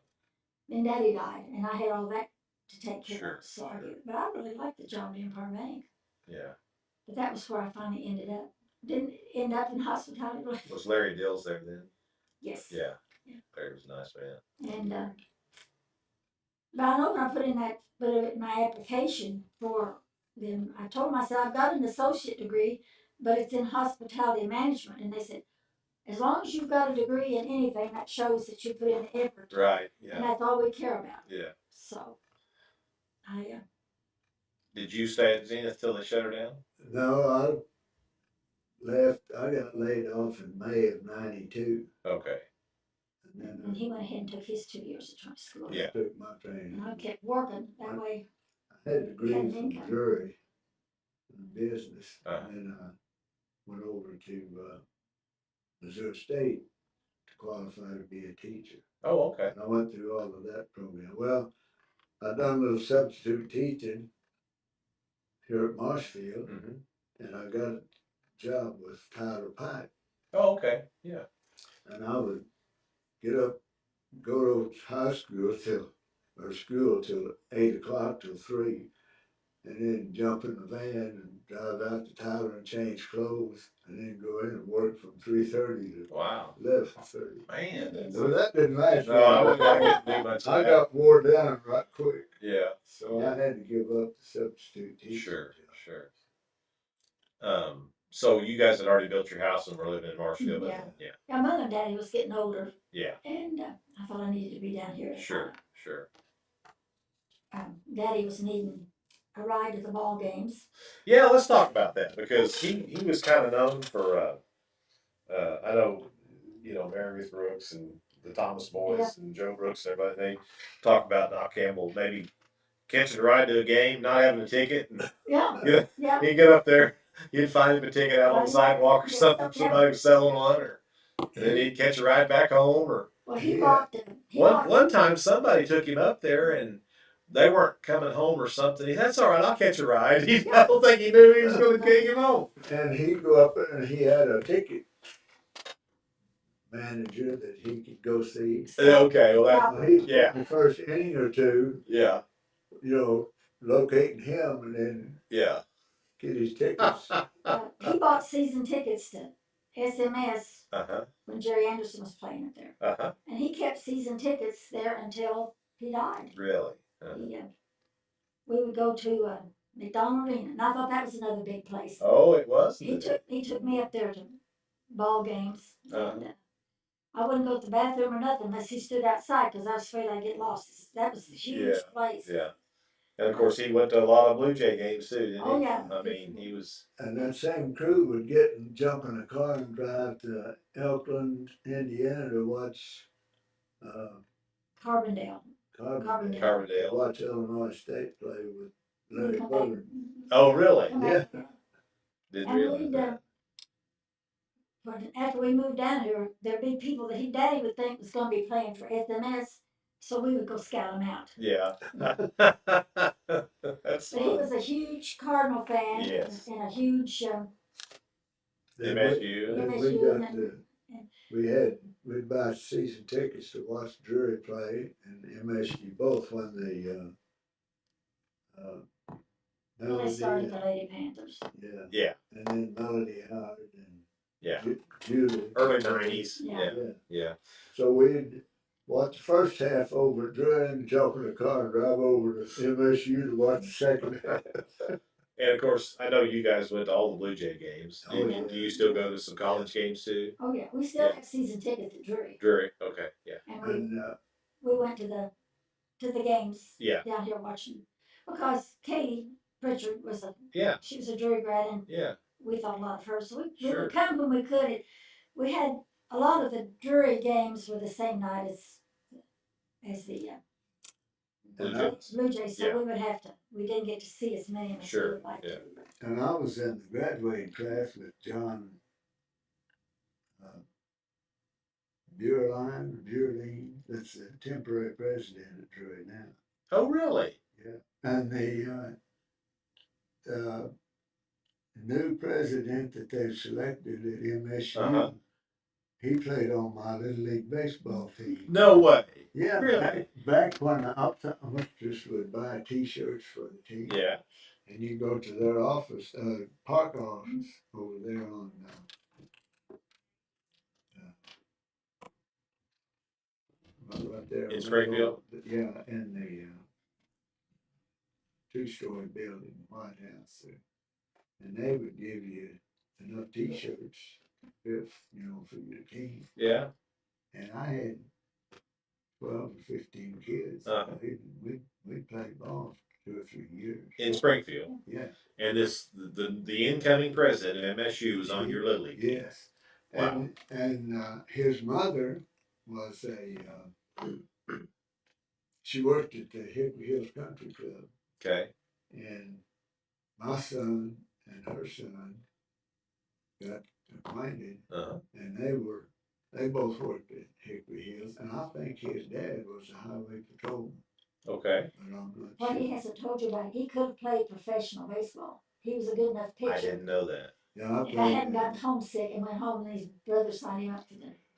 Then Daddy died, and I had all that to take care Sure, of. So I sure. did, but I really liked the job at Empire Bank. Yeah. But that was where I finally ended up. Didn't end up in hospitality. Was Larry Dills there then? Yes. Yeah. Yeah. Larry was a nice man. And but I know when I put it in my application for them, I told myself I've got an associate degree, but it's in hospitality management, and they said as long as you've got a degree in anything, that shows that you put in the effort. Right. And Yeah. that's all we care about. Yeah. So I Did you stay at Zenith till they shut her down? No, I got laid off in May of '92. Okay. And then and he went ahead and took his 2 years of training school. Yeah. I took my training. And I kept working that way. I had a degree Had an from income. Missouri in business. Uh-huh. And then I went over to Missouri State to qualify to be a teacher. Oh, okay. And I went through all of that program. Well, I done a little substitute teaching here at Marshfield, Mm-hmm. and I got a job with Tyler Pike. Oh, okay. Yeah. And I would get up, go to high school till 8 o'clock till 3, and then jump in the van and drive out to Tyler and change clothes, and then go in and work from 3:30 to Wow. 11:30. Man, that's So that didn't last no, I long. wouldn't do much of I that. got wore down right quick, Yeah. so I had to give up the substitute teaching. Sure. Sure. So you guys had already built your house and were living in Marshfield. Yeah. Yeah. Yeah, Mother and Daddy was getting older, Yeah. and I thought I needed to be down here. Sure. Sure. Daddy was needing a ride to the ball games. Yeah, let's talk about that because he was kind of known for I know Meredith Brooks and the Thomas boys and Joe Brooks and everybody they talk about Doc Campbell maybe catching a ride to a game, not having a ticket, and Yeah. he'd get up there, he'd find him a ticket out on the sidewalk or something, somebody was selling one, or and then he'd catch a ride back home, or Well, he bought them. one time somebody took him up there and they weren't coming home or something. He said, "That's all right, I'll catch a ride." I don't think he knew he was going to take him home. And he'd go up there and he had a ticket manager that he could go see. Okay, well He'd yeah. the first inning or two, Yeah. Locating him and then Yeah. get his tickets. He bought season tickets to SMS Uh-huh. when Jerry Anderson was playing it there. Uh-huh. And he kept season tickets there until he died. Really? We would go to McDonald Arena, and I thought that was another big place. Oh, it was? He took me up there to ball games, Uh-huh. and I wouldn't go to the bathroom or nothing unless he stood outside because I was afraid I'd get lost. That was a huge place. Yeah. And of course, he went to a lot of Blue Jay games too, didn't he? Oh, yeah. I mean, he was. And that same crew would get and jump in a car and drive to Elkland, Indiana to watch Carbondale. Carbondale. To watch Illinois State play with Larry Butler. Oh, really? Yeah. Didn't And realize we'd, that. but after we moved down here, there'd be people that Daddy would think was going to be playing for SMS, so we would go scout them out. Yeah. That's But he was a huge Cardinal fan. Yes. And a huge MSU. We'd buy season tickets to watch Drury play and MSU both when they started the Lady Panthers. Yeah. Yeah. And then Melody Howard and Yeah. Julie. Early 90s. Yeah. Yeah. So we'd watch the first half over at Drury and jump in the car and drive over to MSU to watch the second half. And of course, I know you guys went to all the Blue Jay games. Oh, yeah. Do you still go to some college games too? Oh yeah, we still have season tickets at Drury. Drury. Okay. Yeah. And we went to the games down here watching because Katie Pritchard was she was a Drury grad and we thought a lot of her. So we would come when we could. We had a lot of the Drury games were the same night as the Blue And I, Jays. Blue Jays, so Yeah. we didn't get to see as many as we Sure, would like yeah. to. and I was in the graduating class with John uh, Burlein, that's the temporary president of Drury now. Oh, really? Yeah. And the new president that they selected at MSU, Uh-huh. he played on my Little League baseball team. No way. Yeah, Really? back when the optometrists would buy T-shirts for the team. Yeah. And you go to their office, park office over there on, right there. In Springfield? Yeah, in the two-story building, White House there. And they would give you enough T-shirts, if, for your team. Yeah. And I had 12 or 15 kids. Uh-huh. We played ball for 2 or 3 years. In Springfield. Yeah. And the incoming president of MSU was on your Little League team. Yes. Wow. And his mother was she worked at the Hickory Hills Country Club. Okay. And my son and her son got acquainted, and they both worked at Hickory Hills, and I think his dad was a highway patrolman. Okay. But I'm not What sure. he hasn't told you about, he could have played professional baseball. He was a good enough pitcher. I didn't know that. Yeah, If I hadn't gotten homesick and went home, and his brother signed him up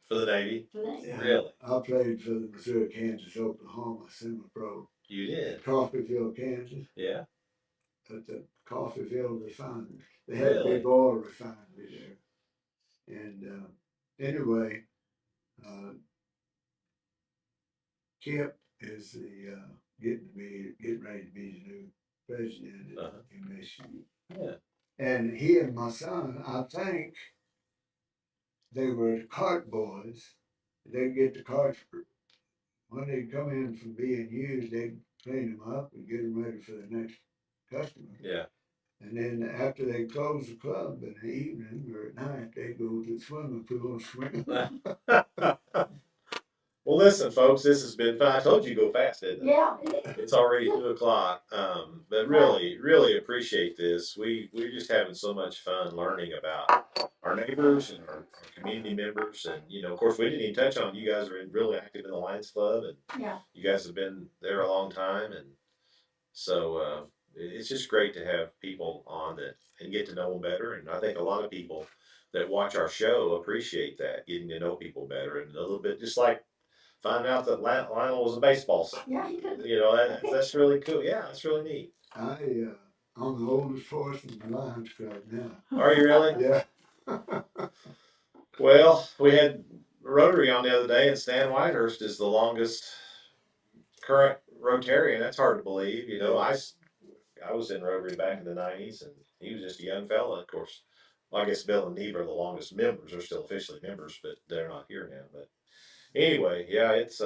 for the Navy. Yeah, really? I played for the Missouri, Kansas, Oklahoma semi-pro. You did? Coffeeville, Kansas. Yeah. At the Coffeeville refinery. They had Really? a big oil refinery there. And anyway, Kip is getting ready to be the new president at MSU. Yeah. And he and my son, I think they were cart boys. They'd get the carts when they'd come in from being used. They'd clean them up and get them ready for the next customer. Yeah. And then after they close the club in the evening or at night, they go to the swimming pool and swim. Well, listen, folks, this has been fun. I told you to go fast, didn't I? Yeah. It's already 2:00. But really, really appreciate this. We're just having so much fun learning about our neighbors and our community members. And, of course, we didn't even touch on, you guys are really active in the Lions Club, and Yeah. you guys have been there a long time. And so it's just great to have people on that and get to know them better. And I think a lot of people that watch our show appreciate that, getting to know people better and a little bit, just like finding out that Lionel was a baseball star. Yeah, he could. That's really cool. Yeah, that's really neat. I'm the oldest horse in the Lions Club now. Are you really? Yeah. Well, we had Rotary on the other day, and Stan Whitehurst is the longest current Rotarian. That's hard to believe. I was in Rotary back in the '90s, and he was just a young fella. Of course, well, I guess Bill and Neve are the longest members. They're still officially members, but they're not here now. But anyway, yeah, it's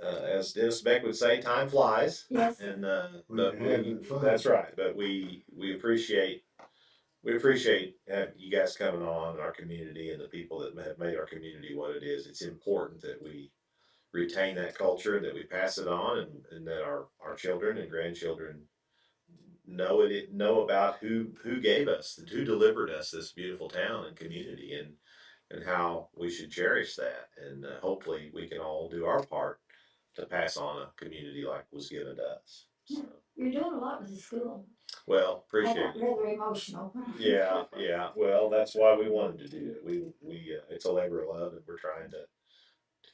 as Dennis Beck would say, time flies. Yes. And When you're having fun. that's right. But we appreciate you guys coming on, our community, and the people that have made our community what it is. It's important that we retain that culture, that we pass it on, and that our children and grandchildren know about who gave us, who delivered us this beautiful town and community, and how we should cherish that. And hopefully we can all do our part to pass on a community like was given to us. So, You're doing a lot with the school. well, I appreciate got it. rather emotional. Yeah. Well, that's why we wanted to do it. We it's a labor of love, and we're trying to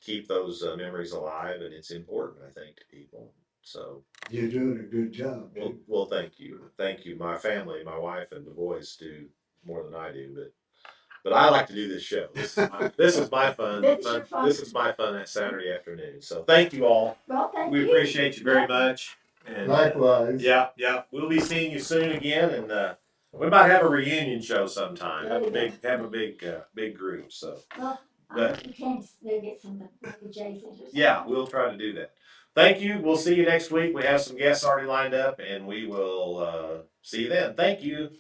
keep those memories alive, and it's important, I think, to people. So You're doing a good job. well, thank you. My family, my wife, and the boys do more than I do, but I like to do this show. This is my fun. This is my fun that Saturday afternoon. So thank you all. Well, thank We you. appreciate you very much. And, Likewise. Yeah. We'll be seeing you soon again, and we might have a reunion show sometime. Have a big group. So Well, you can get some of the Jays in. yeah, we'll try to do that. Thank you. We'll see you next week. We have some guests already lined up, and we will see you then. Thank you.